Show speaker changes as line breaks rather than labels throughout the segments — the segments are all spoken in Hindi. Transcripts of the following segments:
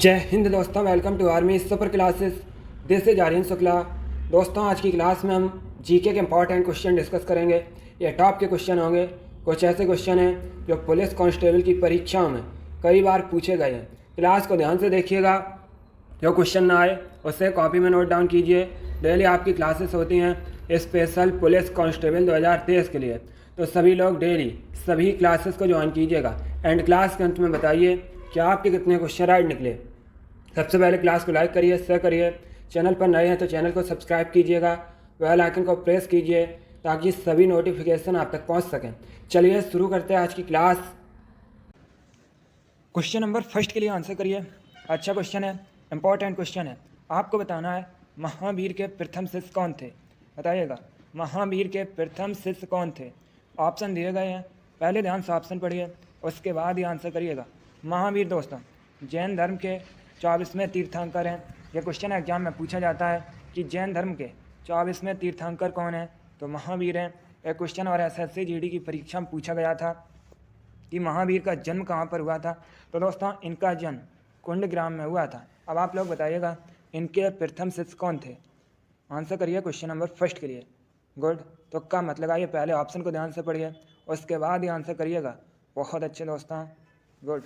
जय हिंद दोस्तों, welcome to army super classes. This is Aryan Shukla. दोस्तों, आज की क्लास में हम जीके के इंपॉर्टेंट क्वेश्चन डिस्कस करेंगे। ये टॉप के क्वेश्चन होंगे। कुछ ऐसे क्वेश्चन हैं जो पुलिस कांस्टेबल की परीक्षाओं में कई बार पूछे गए हैं। क्लास को ध्यान से देखिएगा, जो क्वेश्चन ना आए उससे कॉपी में नोट डाउन कीजिए। डेली आपकी क्लासेस होती हैं स्पेशल पुलिस कांस्टेबल 2023 के लिए, तो सभी लोग डेली सभी क्लासेस को ज्वाइन कीजिएगा। एंड क्लास के अंत में बताइए कि आपके कितने क्वेश्चन राइट निकले। सबसे पहले क्लास को लाइक करिए, शेयर करिए। चैनल पर नए हैं तो चैनल को सब्सक्राइब कीजिएगा, बेल आइकन को प्रेस कीजिए ताकि सभी नोटिफिकेशन आप तक पहुंच सकें। चलिए शुरू करते हैं आज की क्लास। क्वेश्चन नंबर फर्स्ट के लिए आंसर करिए। अच्छा क्वेश्चन है, इंपॉर्टेंट क्वेश्चन है। आपको बताना है महावीर के प्रथम शिष्य कौन थे। बताइएगा, महावीर के प्रथम शिष्य कौन थे। ऑप्शन दिए गए हैं, पहले ध्यान से ऑप्शन पढ़िए, उसके बाद ही आंसर करिएगा। महावीर दोस्तों जैन धर्म के 24वें तीर्थंकर हैं। यह क्वेश्चन एग्जाम में पूछा जाता है कि जैन धर्म के 24वें तीर्थंकर कौन है, तो महावीर हैं। यह क्वेश्चन और एसएससी जीडी की परीक्षा में पूछा गया था कि महावीर का जन्म कहाँ पर हुआ था। तो दोस्तों इनका जन्म कुंडग्राम में हुआ था। अब आप लोग बताइएगा इनके प्रथम शिष्य कौन थे। आंसर करिए क्वेश्चन नंबर फर्स्ट के लिए। गुड। तो का मत लगाइए, पहले ऑप्शन को ध्यान से पढ़िए, उसके बाद ही आंसर करिएगा। बहुत अच्छे दोस्तों, गुड।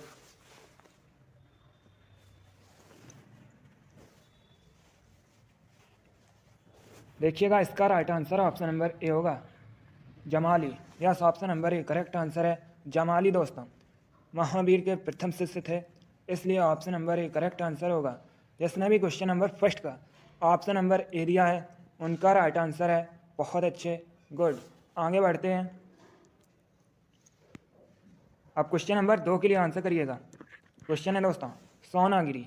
देखिएगा, इसका right answer option number A होगा, Jamali. Yes, option number A correct answer है, जमाली दोस्तों महावीर के प्रथम शिष्य थे, इसलिए option number A correct answer होगा। जिसने भी क्वेश्चन नंबर फर्स्ट का ऑप्शन नंबर ए दिया है उनका राइट आंसर है। बहुत अच्छे, गुड। आगे बढ़ते हैं। अब क्वेश्चन नंबर 2 के लिए आंसर करिएगा। क्वेश्चन है दोस्तों, सोनागिरी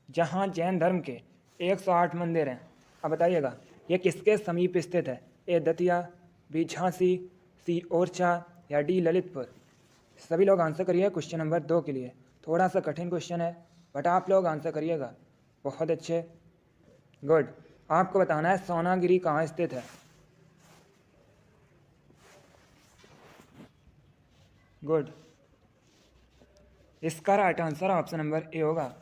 जहाँ जैन धर्म के 108 मंदिर हैं। अब बताइएगा ये किसके समीप स्थित है। ए दतिया, बी झांसी, सी ओरछा या डी ललितपुर। सभी लोग आंसर करिए क्वेश्चन नंबर 2 के लिए। थोड़ा सा कठिन क्वेश्चन है बट आप लोग आंसर करिएगा। बहुत अच्छे, गुड। आपको बताना है सोनागिरी कहाँ स्थित है। गुड। इसका right answer option number A होगा,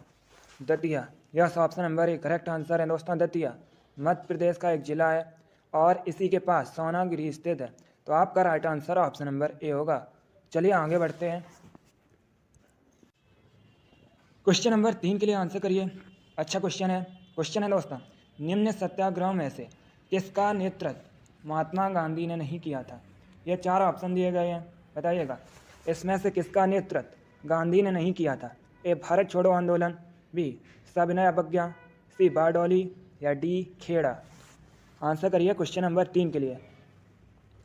Datia. Yes, option number A correct answer है दोस्तों, दतिया मध्य प्रदेश का एक जिला है और इसी के पास सोनागिरी स्थित है। तो आपका right answer option number A होगा। चलिए आगे बढ़ते हैं। क्वेश्चन नंबर 3 के लिए आंसर करिए। अच्छा क्वेश्चन है दोस्तों, निम्न सत्याग्रह में से किसका नेतृत्व महात्मा गांधी ने नहीं किया था। ये 4 ऑप्शन दिए गए हैं, बताइएगा इसमें से किसका नेतृत्व गांधी ने नहीं किया था। ए भारत छोड़ो आंदोलन, बी सविनय अवज्ञा, सी बारडोली या डी खेड़ा। आंसर करिए क्वेश्चन नंबर 3 के लिए।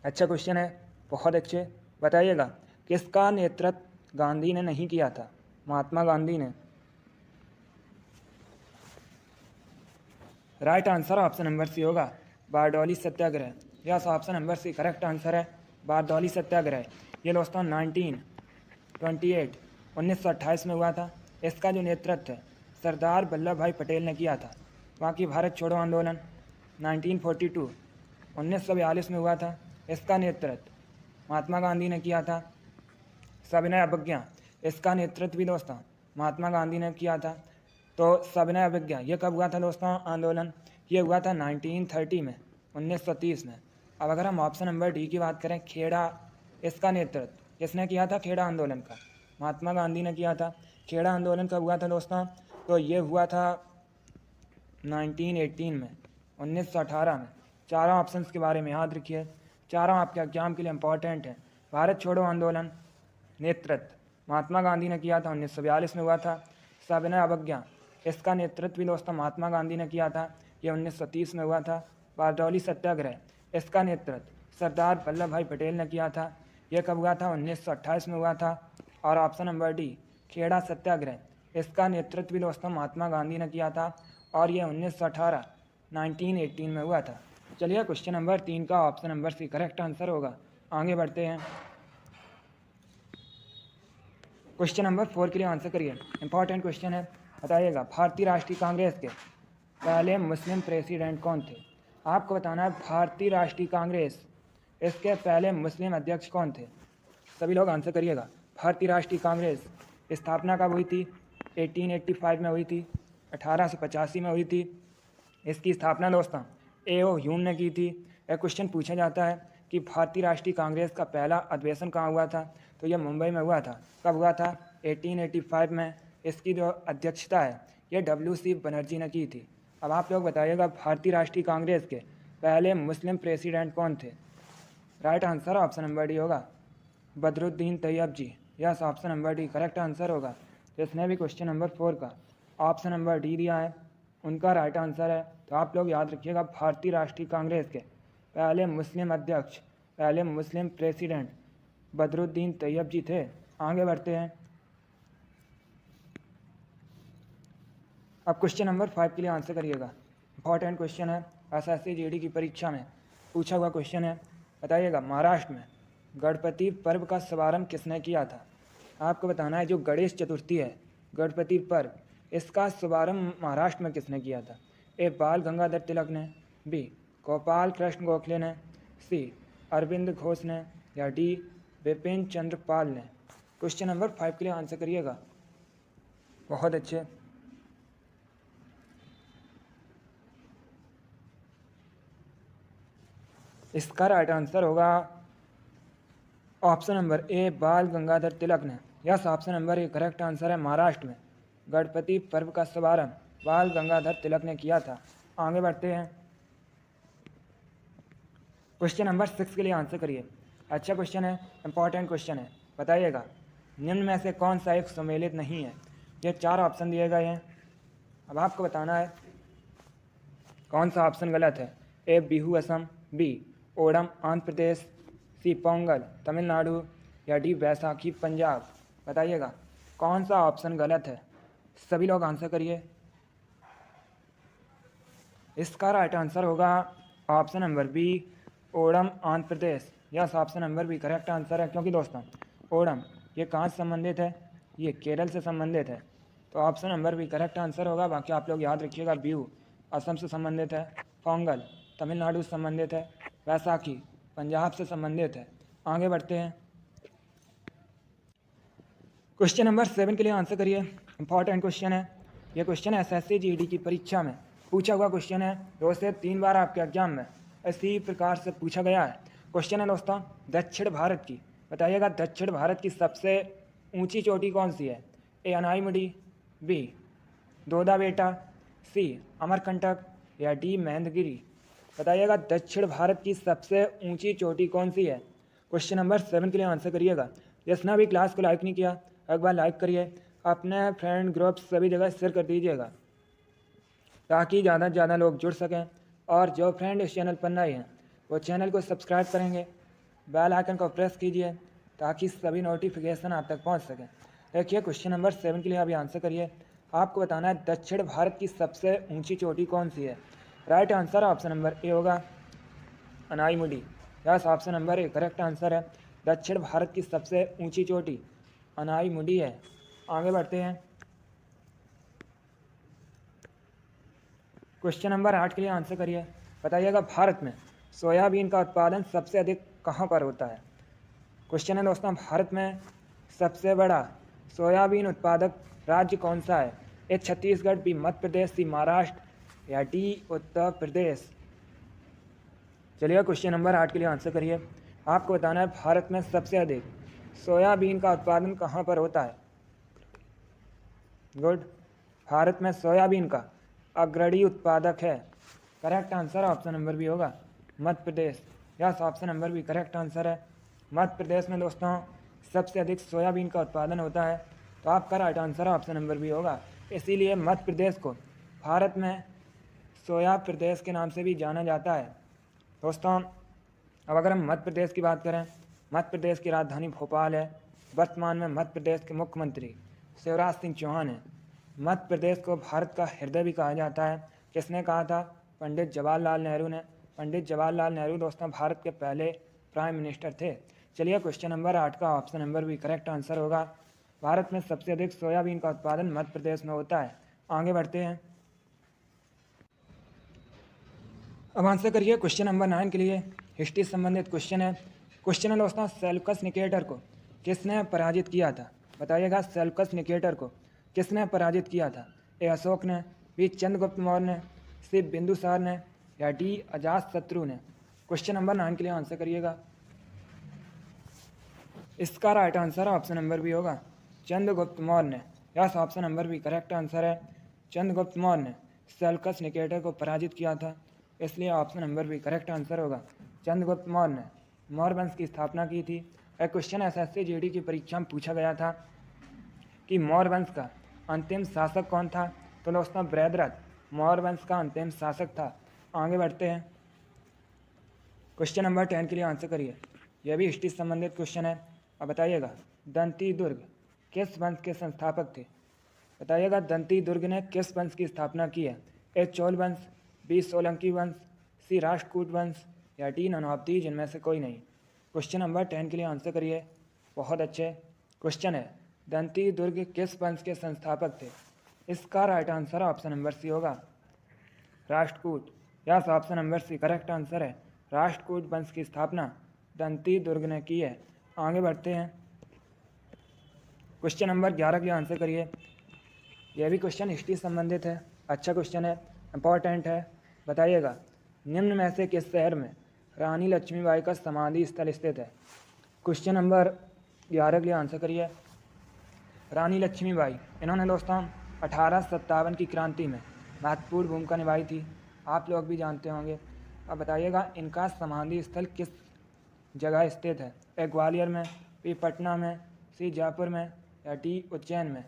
अच्छा क्वेश्चन है, बहुत अच्छे। बताइएगा किसका नेतृत्व गांधी ने नहीं किया था, महात्मा गांधी ने। Right answer option number C होगा, Bardoli Satyagraha. Yes, option number C correct answer है, बारडोली सत्याग्रह। ये दोस्तों 1928 में हुआ था। इसका जो नेतृत्व है सरदार वल्लभ भाई पटेल ने किया था। बाकी भारत छोड़ो आंदोलन 1942 में हुआ था। इसका नेतृत्व महात्मा गांधी ने किया था। सविनय अवज्ञा, इसका नेतृत्व भी दोस्तों महात्मा गांधी ने किया था। तो सविनय अवज्ञा ये कब हुआ था दोस्तों आंदोलन, ये हुआ था 1930 में, 1930 में। अब अगर हम ऑप्शन नंबर डी की बात करें, खेड़ा, इसका नेतृत्व किसने किया था। खेड़ा आंदोलन का महात्मा गांधी ने किया था। खेड़ा आंदोलन कब हुआ था दोस्तों, तो ये हुआ था 1918 में, 1918 में। चारों ऑप्शंस के बारे में याद रखिए, चारों आपके एग्जाम के लिए इंपॉर्टेंट हैं। भारत छोड़ो आंदोलन नेतृत्व महात्मा गांधी ने किया था, 1942 में हुआ था। सविनय अवज्ञा, इसका नेतृत्व भी दोस्तों महात्मा गांधी ने किया था, ये 1930 में हुआ था। बारडोली सत्याग्रह, इसका नेतृत्व सरदार वल्लभ भाई पटेल ने किया था। यह कब हुआ था, 1928 में हुआ था। और ऑप्शन नंबर डी खेड़ा सत्याग्रह, इसका नेतृत्व भी दोस्तों महात्मा गांधी ने किया था और ये 1918 में हुआ था। चलिए क्वेश्चन नंबर 3 का option number C correct answer होगा। आगे बढ़ते हैं। क्वेश्चन नंबर 4 के लिए आंसर करिए। इंपॉर्टेंट क्वेश्चन है, बताइएगा भारतीय राष्ट्रीय कांग्रेस के पहले मुस्लिम प्रेसिडेंट कौन थे। आपको बताना है भारतीय राष्ट्रीय कांग्रेस, इसके पहले मुस्लिम अध्यक्ष कौन थे। सभी लोग आंसर करिएगा। भारतीय राष्ट्रीय कांग्रेस स्थापना कब हुई थी, 1885 में हुई थी, 1885 में हुई थी। इसकी स्थापना दोस्तों A.O. ह्यूम ने की थी। एक क्वेश्चन पूछा जाता है कि भारतीय राष्ट्रीय कांग्रेस का पहला अधिवेशन कहाँ हुआ था, तो यह मुंबई में हुआ था। कब हुआ था? 1885 में। इसकी जो अध्यक्षता है ये W.C. बनर्जी ने की थी। अब आप लोग बताइएगा भारतीय राष्ट्रीय कांग्रेस के पहले मुस्लिम प्रेसिडेंट कौन थे? Right answer option number D होगा, Badruddin Tyab ji. Yes, option number D correct answer होगा। जिसने भी क्वेश्चन नंबर 4 का ऑप्शन नंबर डी दिया है उनका राइट आंसर है। तो आप लोग याद रखिएगा भारतीय राष्ट्रीय कांग्रेस के पहले मुस्लिम अध्यक्ष, पहले मुस्लिम प्रेसिडेंट बदरुद्दीन तैयब जी थे। आगे बढ़ते हैं। अब क्वेश्चन नंबर 5 के लिए आंसर करिएगा। इंपॉर्टेंट क्वेश्चन है, SSC GD की परीक्षा में पूछा हुआ क्वेश्चन है। बताइएगा महाराष्ट्र में गणपति पर्व का शुभारंभ किसने किया था? आपको बताना है जो गणेश चतुर्थी है, गणपति पर्व, इसका शुभारंभ महाराष्ट्र में किसने किया था? ए बाल गंगाधर तिलक ने, बी गोपाल कृष्ण गोखले ने, सी अरविंद घोष ने, या डी बिपिन चंद्र पाल ने। क्वेश्चन नंबर 5 के लिए आंसर करिएगा। बहुत अच्छे। इसका राइट आंसर होगा ऑप्शन नंबर ए बाल गंगाधर तिलक ने। Yes, option number A correct answer है। महाराष्ट्र में गणपति पर्व का शुभारंभ बाल गंगाधर तिलक ने किया था। आगे बढ़ते हैं। क्वेश्चन नंबर 6 के लिए आंसर करिए। अच्छा क्वेश्चन है, इंपॉर्टेंट क्वेश्चन है। बताइएगा निम्न में से कौन सा एक सम्मिलित नहीं है? ये 4 ऑप्शन दिए गए हैं। अब आपको बताना है कौन सा ऑप्शन गलत है। ए बिहू असम, बी ओणम आंध्र प्रदेश, सी पोंगल तमिलनाडु, या डी बैसाखी पंजाब। बताइएगा कौन सा ऑप्शन गलत है? सभी लोग आंसर करिए। इसका राइट आंसर होगा option number B Onam Andhra Pradesh. Yes, option number B correct answer है। क्योंकि दोस्तों ओणम ये कहाँ से संबंधित है? ये केरल से संबंधित है। तो option number B correct answer होगा। बाकी आप लोग याद रखिएगा बिहू असम से संबंधित है, पोंगल तमिलनाडु से संबंधित है, बैसाखी पंजाब से संबंधित है। आगे बढ़ते हैं। क्वेश्चन नंबर 7 के लिए आंसर करिए। इंपॉर्टेंट क्वेश्चन है। ये क्वेश्चन SSC GD की परीक्षा में पूछा हुआ क्वेश्चन है। 2 से 3 बार आपके एग्जाम में इसी प्रकार से पूछा गया है। क्वेश्चन है दोस्तों दक्षिण भारत की। बताइएगा दक्षिण भारत की सबसे ऊंची चोटी कौन सी है? ए अनाईमुडी, बी दोदा बेटा, सी अमरकंटक, या डी महेंद्रगिरी। बताइएगा दक्षिण भारत की सबसे ऊंची चोटी कौन सी है? क्वेश्चन नंबर 7 के लिए आंसर करिएगा। जिसने भी क्लास को लाइक नहीं किया एक बार लाइक करिए, अपने फ्रेंड ग्रुप सभी जगह शेयर कर दीजिएगा ताकि ज़्यादा से ज़्यादा लोग जुड़ सकें। और जो फ्रेंड इस चैनल पर नए हैं वो चैनल को सब्सक्राइब करेंगे, बेल आइकन को प्रेस कीजिए ताकि सभी नोटिफिकेशन आप तक पहुंच सकें। देखिए क्वेश्चन नंबर 7 के लिए अभी आंसर करिए। आपको बताना है दक्षिण भारत की सबसे ऊंची चोटी कौन सी है? Right answer option number A होगा Anaimudi. Yes, option number A correct answer है। दक्षिण भारत की सबसे ऊंची चोटी अनाईमुडी है। आगे बढ़ते हैं। क्वेश्चन नंबर 8 के लिए आंसर करिए। बताइएगा भारत में सोयाबीन का उत्पादन सबसे अधिक कहाँ पर होता है? क्वेश्चन है दोस्तों भारत में सबसे बड़ा सोयाबीन उत्पादक राज्य कौन सा है? ए छत्तीसगढ़, बी मध्य प्रदेश, सी महाराष्ट्र, या डी उत्तर प्रदेश। चलिए क्वेश्चन नंबर 8 के लिए आंसर करिए। आपको बताना है भारत में सबसे अधिक सोयाबीन का उत्पादन कहाँ पर होता है? गुड, भारत में सोयाबीन का अग्रणी उत्पादक है। Correct answer option number B होगा Madhya Pradesh. Yes, option number B correct answer है। मध्य प्रदेश में दोस्तों सबसे अधिक सोयाबीन का उत्पादन होता है। तो आपका right answer option number B होगा। इसीलिए मध्य प्रदेश को भारत में सोया प्रदेश के नाम से भी जाना जाता है। दोस्तों अब अगर हम मध्य प्रदेश की बात करें, मध्य प्रदेश की राजधानी भोपाल है। वर्तमान में मध्य प्रदेश के मुख्यमंत्री शिवराज सिंह चौहान हैं। मध्य प्रदेश को भारत का हृदय भी कहा जाता है। किसने कहा था? पंडित जवाहरलाल नेहरू ने। पंडित जवाहरलाल नेहरू दोस्तों भारत के पहले प्राइम मिनिस्टर थे। चलिए क्वेश्चन नंबर 8 का ऑप्शन नंबर भी करेक्ट आंसर होगा। भारत में सबसे अधिक सोयाबीन का उत्पादन मध्य प्रदेश में होता है। आगे बढ़ते हैं। अब आंसर करिए क्वेश्चन नंबर 9 के लिए। हिस्ट्री संबंधित क्वेश्चन है। क्वेश्चन है दोस्तों सेल्यूकस निकेटर को किसने पराजित किया था? बताइएगा सेल्यूकस निकेटर को किसने पराजित किया था? ए अशोक ने, बी चंद्रगुप्त मौर्य ने, सी बिंदुसार ने, या डी अजातशत्रु ने? क्वेश्चन नंबर 9 के लिए आंसर करिएगा। इसका right answer option number B होगा चंद्रगुप्त मौर्य ने। Yes, option number B correct answer है। चंद्रगुप्त मौर्य ने सेल्कस निकेटर को पराजित किया था, इसलिए option number B correct answer होगा। चंद्रगुप्त मौर्य ने मौर्य वंश की स्थापना की थी। एक क्वेश्चन एसएससी जीडी की परीक्षा में पूछा गया था कि मौर्य वंश का अंतिम शासक कौन था? तो दोस्तों बृहद्रथ मौर्य वंश का अंतिम शासक था। आगे बढ़ते हैं, क्वेश्चन नंबर 10 के लिए आंसर करिए। यह भी हिस्ट्री संबंधित क्वेश्चन है। अब बताइएगा दंती दुर्ग किस वंश के संस्थापक थे? बताइएगा दंती दुर्ग ने किस वंश की स्थापना की है? ए चोल वंश, बी सोलंकी वंश, सी राष्ट्रकूट वंश, या डी ननवाबती जिनमें से कोई नहीं? क्वेश्चन नंबर 10 के लिए आंसर करिए। बहुत अच्छे क्वेश्चन है। दंती दुर्ग किस वंश के संस्थापक थे? इसका right answer option number C होगा Rashtrakuta. Yes, option number C correct answer है। राष्ट्रकूट वंश की स्थापना दंती दुर्ग ने की है। आगे बढ़ते हैं, क्वेश्चन नंबर 11 के लिए आंसर करिए। यह भी क्वेश्चन हिस्ट्री संबंधित है। अच्छा क्वेश्चन है, इंपॉर्टेंट है। बताइएगा निम्न में से किस शहर में रानी लक्ष्मीबाई का समाधि स्थल स्थित है? क्वेश्चन नंबर 11 के लिए आंसर करिए। रानी लक्ष्मीबाई, इन्होंने दोस्तों 1857 की क्रांति में महत्वपूर्ण भूमिका निभाई थी, आप लोग भी जानते होंगे। अब बताइएगा इनका समाधि स्थल किस जगह स्थित है? ए ग्वालियर में, बी पटना में, सी जयपुर में, या डी उज्जैन में?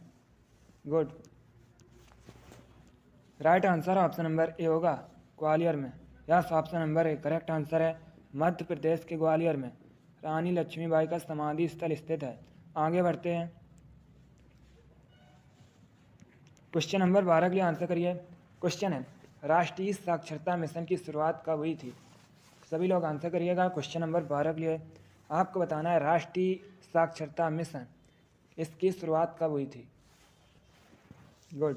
Good, right answer option number A होगा ग्वालियर में। Yes, option number A correct answer है। मध्य प्रदेश के ग्वालियर में रानी लक्ष्मीबाई का समाधि स्थल स्थित है। आगे बढ़ते हैं, क्वेश्चन नंबर 12 के लिए आंसर करिए। क्वेश्चन है राष्ट्रीय साक्षरता मिशन की शुरुआत कब हुई थी? सभी लोग आंसर करिएगा। क्वेश्चन नंबर 12 के लिए आपको बताना है राष्ट्रीय साक्षरता मिशन, इसकी शुरुआत कब हुई थी? Good,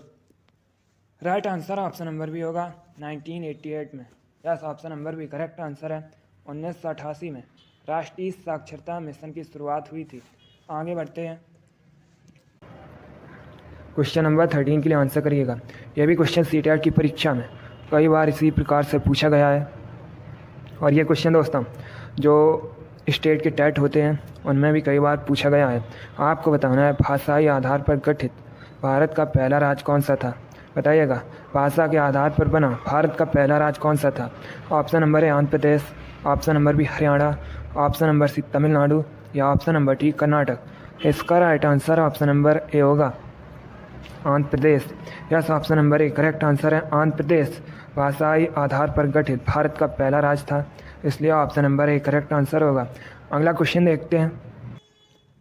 right answer option number B होगा 1988 में। Yes, option number B correct answer है। 1988 में राष्ट्रीय साक्षरता मिशन की शुरुआत हुई थी। आगे बढ़ते हैं, क्वेश्चन नंबर 13 के लिए आंसर करिएगा। यह भी क्वेश्चन सीटेट की परीक्षा में कई बार इसी प्रकार से पूछा गया है, और ये क्वेश्चन दोस्तों जो स्टेट के टेट होते हैं उनमें भी कई बार पूछा गया है। आपको बताना है भाषाई आधार पर गठित भारत का पहला राज्य कौन सा था? बताइएगा भाषा के आधार पर बना भारत का पहला राज्य कौन सा था? Option number A Andhra Pradesh, option number B Haryana, option number C Tamil Nadu, या ऑप्शन नंबर डी कर्नाटक? इसका right answer option number A होगा Andhra Pradesh. Yes, option number A correct answer है। आंध्र प्रदेश भाषाई आधार पर गठित भारत का पहला राज्य था, इसलिए option number A correct answer होगा। अगला क्वेश्चन देखते हैं,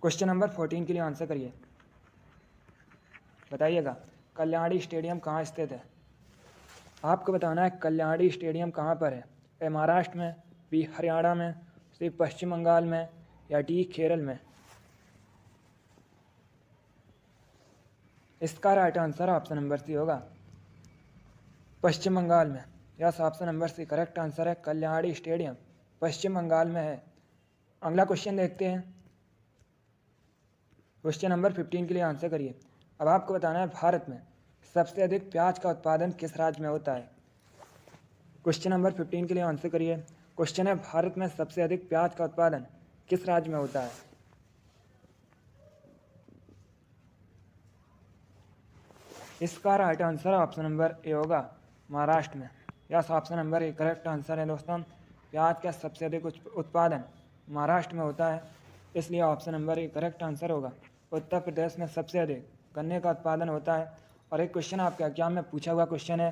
क्वेश्चन नंबर 14 के लिए आंसर करिए। बताइएगा कल्याणी स्टेडियम कहाँ स्थित है? आपको बताना है कल्याणी स्टेडियम कहाँ पर है? ए महाराष्ट्र में, बी हरियाणा में, सी पश्चिम बंगाल में, या डी केरल में? इसका right answer option number C होगा पश्चिम बंगाल में। Yes, option number C correct answer है। कल्याणी स्टेडियम पश्चिम बंगाल में है। अगला क्वेश्चन देखते हैं, क्वेश्चन नंबर 15 के लिए आंसर करिए। अब आपको बताना है भारत में सबसे अधिक प्याज का उत्पादन किस राज्य में होता है? क्वेश्चन नंबर 15 के लिए आंसर करिए। क्वेश्चन है भारत में सबसे अधिक प्याज का उत्पादन किस राज्य में होता है? इसका right answer option number A होगा महाराष्ट्र में। Yes, option number A correct answer है दोस्तों। प्याज का सबसे अधिक उत्पादन महाराष्ट्र में होता है, इसलिए option number A correct answer होगा। उत्तर प्रदेश में सबसे अधिक गन्ने का उत्पादन होता है। और एक क्वेश्चन आपके एग्जाम में पूछा हुआ क्वेश्चन है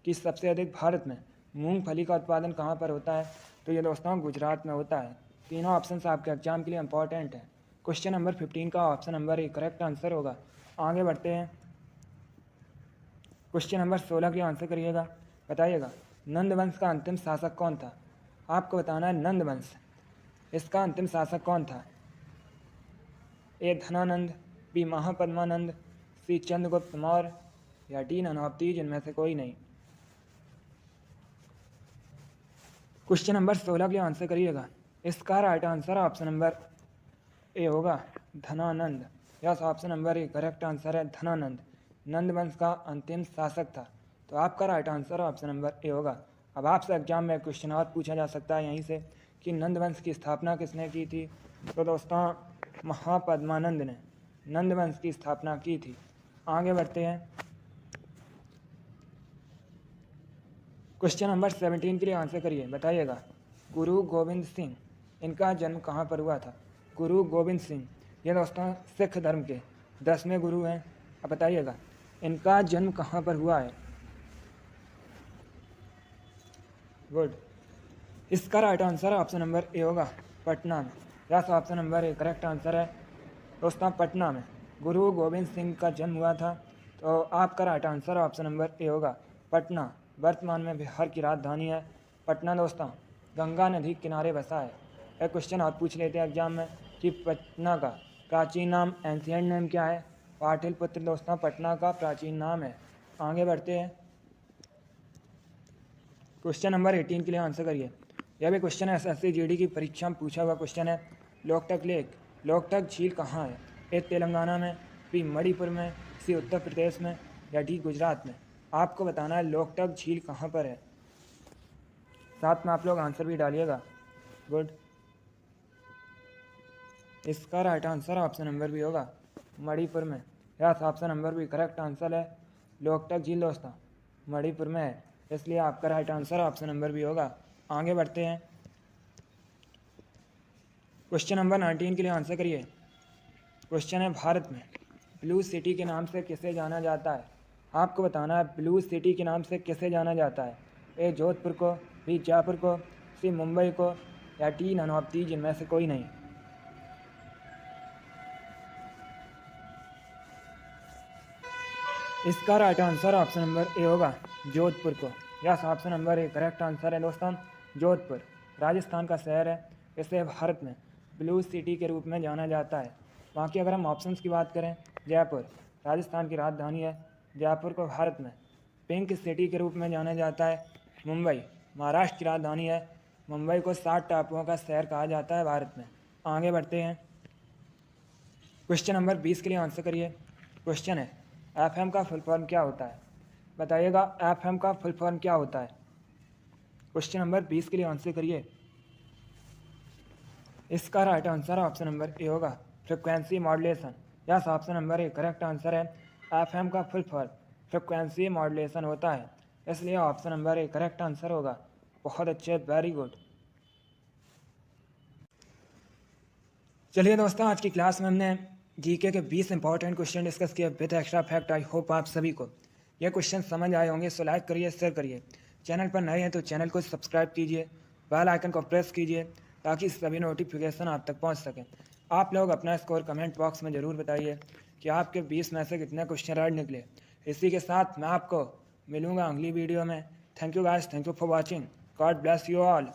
कि सबसे अधिक भारत में मूंगफली का उत्पादन कहाँ पर होता है? तो ये दोस्तों गुजरात में होता है। तीनों ऑप्शन आपके एग्जाम के लिए इंपॉर्टेंट है। क्वेश्चन नंबर 15 का option number A correct answer होगा। आगे बढ़ते हैं, क्वेश्चन नंबर 16 के आंसर करिएगा। बताइएगा नंद वंश का अंतिम शासक कौन था? आपको बताना है नंद वंश, इसका अंतिम शासक कौन था? ए धनानंद, बी महापद्मानंद, सी चंद्रगुप्त मौर्य, या डी ननवाबती जिनमें से कोई नहीं? क्वेश्चन नंबर 16 के लिए आंसर करिएगा। इसका right answer option number A होगा Dhanananda. Yes, option number A correct answer है धनानंद। नंद वंश का अंतिम शासक था। तो आपका right answer option number A होगा। अब आपसे एग्जाम में क्वेश्चन और पूछा जा सकता है यहीं से कि नंद वंश की स्थापना किसने की थी। तो दोस्तों महापद्मानंद ने नंद वंश की स्थापना की थी। आगे बढ़ते हैं। क्वेश्चन नंबर 17 के लिए आंसर करिए, बताइएगा। गुरु गोविंद सिंह, इनका जन्म कहाँ पर हुआ था। गुरु गोविंद सिंह ये दोस्तों सिख धर्म के 10वें गुरु हैं। अब बताइएगा इनका जन्म कहाँ पर हुआ है। गुड, इसका right answer option number A होगा पटना में। Yes, option number A correct answer है दोस्तों पटना में गुरु गोविंद सिंह का जन्म हुआ था। तो आपका right answer option number A होगा पटना। वर्तमान में बिहार की राजधानी है पटना दोस्तों, गंगा नदी किनारे बसा है। एक क्वेश्चन और पूछ लेते हैं एग्जाम में कि पटना का प्राचीन नाम, एंशिएंट नेम क्या है। पाटलिपुत्र दोस्तों पटना का प्राचीन नाम है। आगे बढ़ते हैं। क्वेश्चन नंबर 18 के लिए आंसर करिए। यह भी क्वेश्चन SSC GD की परीक्षा में पूछा हुआ क्वेश्चन है। लोकटक लेक, लोकटक झील कहाँ है। ए तेलंगाना में, बी मणिपुर में, सी उत्तर प्रदेश में, या डी गुजरात में। आपको बताना है लोकटक झील कहाँ पर है। साथ में आप लोग आंसर भी डालिएगा। गुड, इसका राइट आंसर ऑप्शन नंबर भी होगा मणिपुर में। यस, ऑप्शन नंबर भी करेक्ट आंसर है। लोकटक झील दोस्तों मणिपुर में है, इसलिए आपका राइट आंसर ऑप्शन नंबर भी होगा। आगे बढ़ते हैं। क्वेश्चन नंबर 19 के लिए आंसर करिए। क्वेश्चन है भारत में ब्लू सिटी के नाम से किसे जाना जाता है। आपको बताना है ब्लू सिटी के नाम से किसे जाना जाता है। ए जोधपुर को, बी जयपुर को, सी मुंबई को, या डी नन ऑफ दीज इनमें से कोई नहीं। इसका right answer option number A होगा जोधपुर को। Yes, option number A correct answer है दोस्तों जोधपुर। राजस्थान का शहर है, इसे भारत में ब्लू सिटी के रूप में जाना जाता है। बाकी अगर हम ऑप्शंस की बात करें, जयपुर राजस्थान की राजधानी है, जयपुर को भारत में पिंक सिटी के रूप में जाना जाता है। मुंबई महाराष्ट्र की राजधानी है, मुंबई को 7 टापुओं का शहर कहा जाता है भारत में। आगे बढ़ते हैं। क्वेश्चन नंबर 20 के लिए आंसर करिए। क्वेश्चन है FM का फुल फॉर्म क्या होता है। बताइएगा FM का फुल फॉर्म क्या होता है। क्वेश्चन नंबर 20 के लिए आंसर करिए। इसका right answer option number A होगा frequency modulation. Yes, option number A correct answer है। FM का फुल फॉर्म फ्रिक्वेंसी मॉड्यूलेशन होता है, इसलिए option number A correct answer होगा। बहुत अच्छे, वेरी गुड। चलिए दोस्तों, आज की क्लास में हमने जीके के 20 इंपॉर्टेंट क्वेश्चन डिस्कस किए with extra fact. I hope आप सभी को ये क्वेश्चन समझ आए होंगे। सो लाइक करिए, शेयर करिए। चैनल पर नए हैं तो चैनल को सब्सक्राइब कीजिए, बेल आइकन को प्रेस कीजिए ताकि सभी नोटिफिकेशन आप तक पहुंच सकें। आप लोग अपना स्कोर कमेंट बॉक्स में ज़रूर बताइए कि आपके 20 में से कितने क्वेश्चन राइट निकले। इसी के साथ मैं आपको मिलूँगा अगली वीडियो में। Thank you guys, thank you for watching. God bless you all.